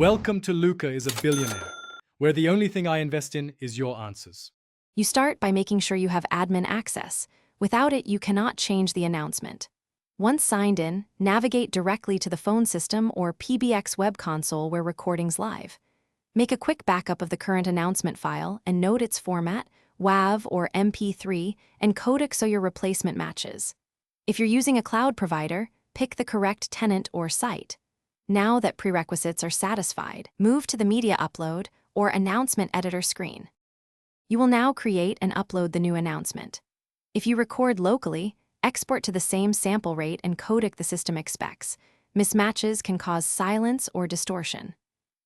Welcome to Luca is a billionaire, where the only thing I invest in is your answers. You start by making sure you have admin access. Without it, you cannot change the announcement. Once signed in, navigate directly to the phone system or PBX web console where recording's live. Make a quick backup of the current announcement file and note its format, WAV or MP3, and codec so your replacement matches. If you're using a cloud provider, pick the correct tenant or site. Now that prerequisites are satisfied, move to the media upload or announcement editor screen. You will now create and upload the new announcement. If you record locally, export to the same sample rate and codec the system expects. Mismatches can cause silence or distortion.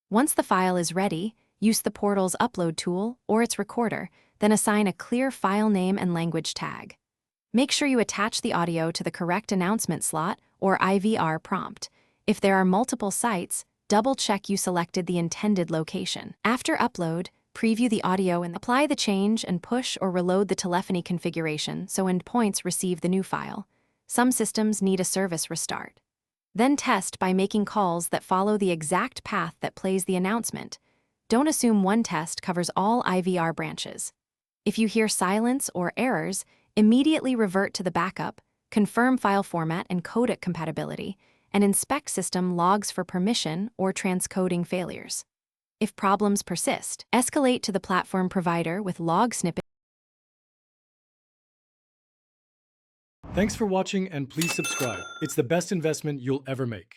Once the file is ready, use the portal's upload tool or its recorder, then assign a clear file name and language tag. Make sure you attach the audio to the correct announcement slot or IVR prompt. If there are multiple sites, double-check you selected the intended location. After upload, preview the audio and apply the change and push or reload the telephony configuration so endpoints receive the new file. Some systems need a service restart. Then test by making calls that follow the exact path that plays the announcement. Don't assume one test covers all IVR branches. If you hear silence or errors, immediately revert to the backup, confirm file format and codec compatibility, and inspect system logs for permission or transcoding failures. If problems persist, escalate to the platform provider with log snippets. Thanks for watching and please subscribe. It's the best investment you'll ever make.